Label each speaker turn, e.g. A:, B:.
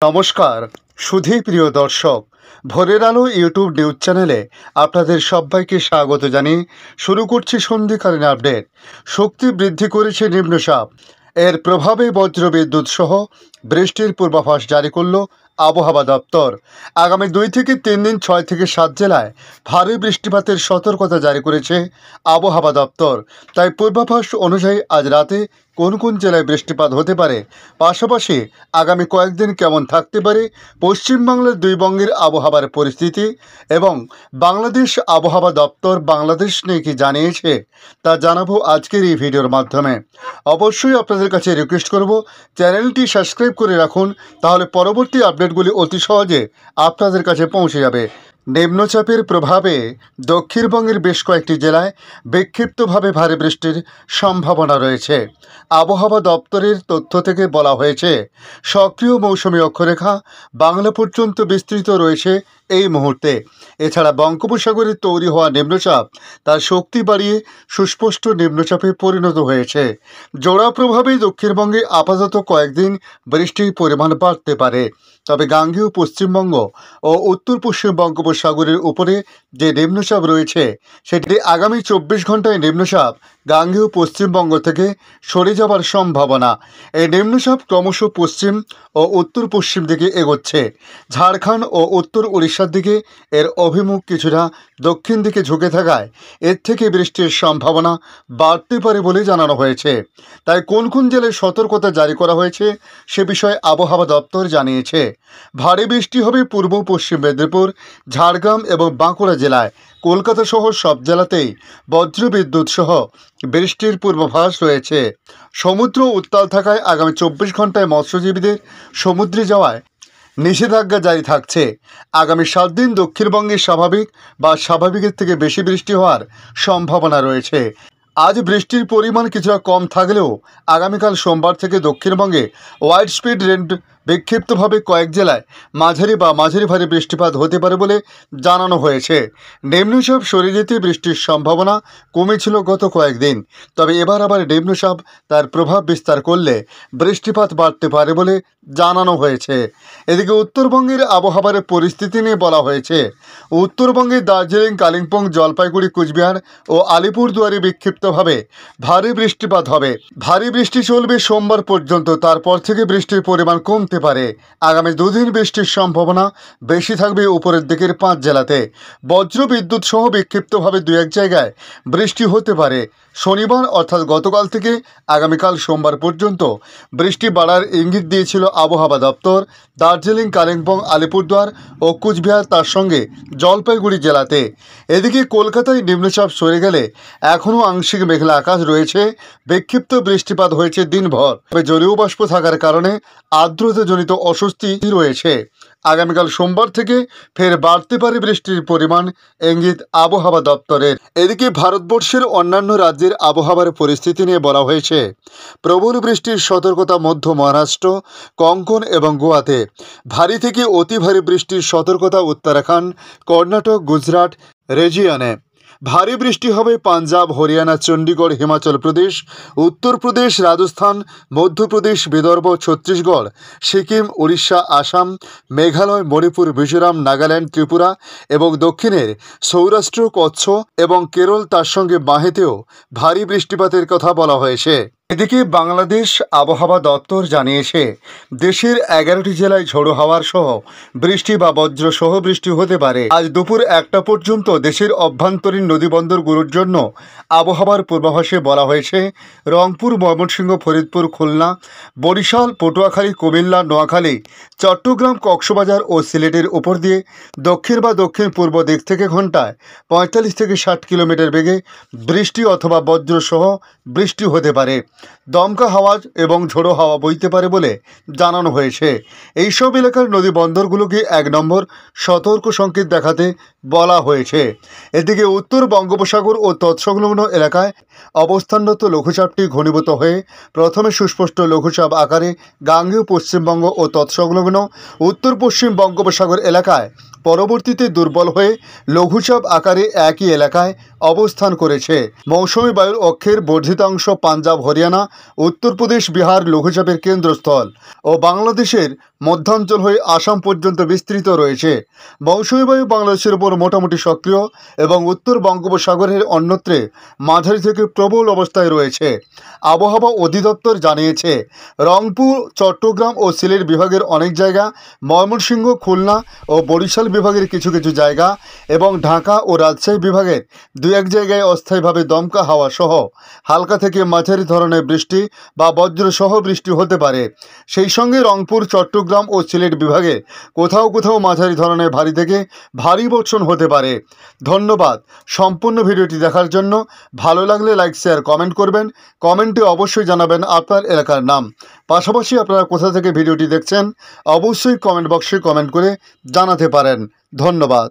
A: নমস্কার সুধী প্রিয় দর্শক, ভোরের আলো ইউটিউব নিউজ চ্যানেলে আপনাদের সবাইকে স্বাগত জানিয়ে শুরু করছি সন্ধিকালীন আপডেট। শক্তি বৃদ্ধি করেছে নিম্নচাপ, এর প্রভাবে বজ্রবিদ্যুৎ সহ বৃষ্টির পূর্বাভাস জারি করল আবহাওয়া দপ্তর। আগামী 2 থেকে 3 দিন 6 থেকে 7 জেলায় ভারী বৃষ্টিপাতের সতর্কতা জারি করেছে আবহাওয়া দপ্তর। তাই পূর্বাভাস অনুযায়ী আজ রাতে কোন কোন জেলায় বৃষ্টিপাত হতে পারে, পাশাপাশি আগামী কয়েকদিন কেমন থাকতে পারে পশ্চিমবাংলার 2 বঙ্গের আবহাওয়ার পরিস্থিতি এবং বাংলাদেশ আবহাওয়া দপ্তর বাংলাদেশ নিয়ে কি জানিয়েছে তা জানাবো আজকের এই ভিডিওর মাধ্যমে। অবশ্যই আপনাদের কাছে রিকোয়েস্ট করব, চ্যানেলটি সাবস্ক্রাইব করে রাখুন, তাহলে পরবর্তী আপডেটগুলি অতি সহজে আপনাদের কাছে পৌঁছে যাবে। নিম্নচাপের প্রভাবে দক্ষিণবঙ্গের বেশ কয়েকটি জেলায় বিক্ষিপ্তভাবে ভারী বৃষ্টির সম্ভাবনা রয়েছে। আবহাওয়া দপ্তরের তথ্য থেকে বলা হয়েছে, সক্রিয় মৌসুমী অক্ষরেখা বাংলা পর্যন্ত বিস্তৃত রয়েছে এই মুহূর্তে। এছাড়া বঙ্গোপসাগরে তৈরি হওয়া নিম্নচাপ তার শক্তি বাড়িয়ে সুস্পষ্ট নিম্নচাপে পরিণত হয়েছে। জোড়া প্রভাবে দক্ষিণবঙ্গে আপাতত কয়েকদিন বৃষ্টির পরিমাণ বাড়তে পারে, তবে গাঙ্গেয় পশ্চিমবঙ্গ ও উত্তর পশ্চিম বঙ্গোপসাগরের উপরে যে নিম্নচাপ রয়েছে সেটি আগামী 24 ঘন্টায় নিম্নচাপ গাঙ্গেয় পশ্চিমবঙ্গ থেকে সরে যাওয়ার সম্ভাবনা। এই নিম্নচাপ ক্রমশ পশ্চিম ও উত্তর পশ্চিম দিকে এগোচ্ছে। ঝাড়খণ্ড ও উত্তর উড়িষ্যার দিকে এর অভিমুখ কিছুটা দক্ষিণ দিকে ঝুঁকে থাকায় এর থেকে বৃষ্টির সম্ভাবনা বাড়তে পারে বলে জানানো হয়েছে। তাই কোন কোন জেলায় সতর্কতা জারি করা হয়েছে সে বিষয়ে আবহাওয়া দপ্তর জানিয়েছে। ভারী বৃষ্টি হবে পূর্ব পশ্চিম মেদিনীপুর, ঝাড়গ্রাম এবং বাঁকুড়া জেলায়। কলকাতা সহ সব জেলাতেই বজ্রবিদ্যুৎ সহ বৃষ্টির পূর্বাভাস রয়েছে। সমুদ্র উত্তাল থাকায় আগামী 24 ঘন্টায় মৎস্যজীবীদের সমুদ্রে যাওয়ায় নিষেধাজ্ঞা জারি থাকছে। আগামী 7 দিন দক্ষিণবঙ্গে স্বাভাবিক বা স্বাভাবিকের থেকে বেশি বৃষ্টি হওয়ার সম্ভাবনা রয়েছে। আজ বৃষ্টির পরিমাণ কিছুটা কম থাকলেও আগামীকাল সোমবার থেকে দক্ষিণবঙ্গে ওয়াইড স্পিড রেন্ট বিক্ষিপ্তভাবে কয়েক জেলায় মাঝারি বা মাঝারি ভারী বৃষ্টিপাত হতে পারে বলে জানানো হয়েছে। নিম্নচাপ সরে যেতে বৃষ্টির সম্ভাবনা কমেছিল গত কয়েকদিন, তবে এবার আবার নিম্নচাপ তার প্রভাব বিস্তার করলে বৃষ্টিপাত বাড়তে পারে বলে জানানো হয়েছে। এদিকে উত্তরবঙ্গের আবহাওয়ার পরিস্থিতি নিয়ে বলা হয়েছে, উত্তরবঙ্গের দার্জিলিং, কালিম্পং, জলপাইগুড়ি, কুচবিহার ও আলিপুরদুয়ারে বিক্ষিপ্তভাবে ভারী বৃষ্টিপাত হবে। ভারী বৃষ্টি চলবে সোমবার পর্যন্ত, তারপর থেকে বৃষ্টির পরিমাণ কমতে পারে। আগামী 2 দিন বৃষ্টির সম্ভাবনা বেশি থাকবে উপরের দিকের 5 জেলাতে। বজ্র বিদ্যুৎ সহ বিক্ষিপ্তভাবে 2-1 জায়গায় বৃষ্টি হতে পারে। শনিবার অর্থাৎ গতকাল থেকে আগামীকাল সোমবার পর্যন্ত বৃষ্টি বাড়ার ইঙ্গিত দিয়েছিল আবহাওয়া দপ্তর দার্জিলিং, কালিম্পং, আলিপুরদুয়ার ও কুচবিহার, তার সঙ্গে জলপাইগুড়ি জেলাতে। এদিকে কলকাতায় নিম্নচাপ সরে গেলে এখনও আংশিক মেঘলা আকাশ রয়েছে। বিক্ষিপ্ত বৃষ্টিপাত হয়েছে দিনভর, তবে জলীয় বাষ্প থাকার কারণে আর্দ্রতাজনিত অস্বস্তি রয়েছে। আগামীকাল সোমবার থেকে ফের বাড়তে পারে বৃষ্টির পরিমাণ, ইঙ্গিত আবহাওয়া দপ্তরের। এদিকে ভারতবর্ষের অন্যান্য রাজ্যের আবহাওয়ার পরিস্থিতি নিয়ে বলা হয়েছে, প্রবল বৃষ্টির সতর্কতা মধ্য মহারাষ্ট্র, কঙ্কন এবং গোয়াতে। ভারী থেকে অতি ভারী বৃষ্টির সতর্কতা উত্তরাখণ্ড, কর্ণাটক, গুজরাট রিজিয়নে। ভারী বৃষ্টি হবে পাঞ্জাব, হরিয়ানা, চণ্ডীগড়, হিমাচল প্রদেশ, উত্তরপ্রদেশ, রাজস্থান, মধ্যপ্রদেশ, বিদর্ভ, ছত্তিশগড়, সিকিম, উড়িষ্যা, আসাম, মেঘালয়, মণিপুর, মিজোরাম, নাগাল্যান্ড, ত্রিপুরা এবং দক্ষিণের সৌরাষ্ট্র, কচ্ছ এবং কেরল, তার সঙ্গে মাহেতেও ভারী বৃষ্টিপাতের কথা বলা হয়েছে। এদিকে বাংলাদেশ আবহাওয়া দপ্তর জানিয়েছে, দেশের 11টি জেলায় ঝোড়ো হাওয়ার সহ বৃষ্টি বা বজ্র সহ বৃষ্টি হতে পারে। আজ দুপুর 1টা পর্যন্ত দেশের অভ্যন্তরীণ নদীবন্দরগুলোর জন্য আবহাওয়ার পূর্বাভাসে বলা হয়েছে, রংপুর, ময়মনসিংহ, ফরিদপুর, খুলনা, বরিশাল, পটুয়াখালী, কুমিল্লা, নোয়াখালী, চট্টগ্রাম, কক্সবাজার ও সিলেটের উপর দিয়ে দক্ষিণ বা দক্ষিণ পূর্ব দিক থেকে ঘন্টায় 45 থেকে 60 কিলোমিটার বেগে বৃষ্টি অথবা বজ্র সহ বৃষ্টি হতে পারে। দমকা হাওয়া এবং ঝোড়ো হাওয়া বইতে পারে বলে জানানো হয়েছে। এইসব এলাকার নদী বন্দরগুলোকে 1 নম্বর সতর্ক সংকেত দেখাতে বলা হয়েছে। এদিকে উত্তর বঙ্গোপসাগর ও তৎসংলগ্ন এলাকায় অবস্থানরত লঘুচাপটি ঘনীভূত হয়ে প্রথমে সুস্পষ্ট লঘুচাপ আকারে গাঙ্গেয় পশ্চিমবঙ্গ ও তৎসংলগ্ন সংলগ্ন উত্তর পশ্চিম বঙ্গোপসাগর এলাকায় পরবর্তীতে দুর্বল হয়ে লঘুচাপ আকারে একই এলাকায় অবস্থান করেছে। মৌসুমী বায়ুর অক্ষের বর্ধিতাংশ পাঞ্জাব, হরিয়ানা, উত্তরপ্রদেশ, বিহার লঘুচাপের কেন্দ্রস্থল ও বাংলাদেশের মধ্যাঞ্চল হয়ে আসাম পর্যন্ত বিস্তৃত রয়েছে। মৌসুমী বায়ু বাংলাদেশের উপর মোটামুটি সক্রিয় এবং উত্তর বঙ্গোপসাগরের অন্যত্রে মাঝারি থেকে প্রবল অবস্থায় রয়েছে। আবহাওয়া অধিদপ্তর জানিয়েছে, রংপুর, চট্টগ্রাম ও সিলেট বিভাগের অনেক জায়গা, ময়মনসিংহ, খুলনা ও বরিশাল বিভাগের কিছু কিছু জায়গা এবং ঢাকা ও রাজশাহী বিভাগের দু এক জায়গায় অস্থায়ীভাবে দমকা হাওয়া সহ হালকা থেকে মাঝারি ধরনের বৃষ্টি বা বজ্রসহ বৃষ্টি হতে পারে। সেই সঙ্গে রংপুর, চট্টগ্রাম ও সিলেট বিভাগে কোথাও কোথাও মাঝারি ধরনের ভারী থেকে ভারী বর্ষণ হতে পারে। ধন্যবাদ সম্পূর্ণ ভিডিওটি দেখার জন্য। ভালো লাগলে লাইক, শেয়ার, কমেন্ট করবেন। কমেন্টে অবশ্যই জানাবেন আপনার এলাকার নাম। পাশাপাশি আপনারা কোথা থেকে ভিডিওটি দেখছেন অবশ্যই কমেন্ট বক্সে কমেন্ট করে জানাতে পারেন। ধন্যবাদ।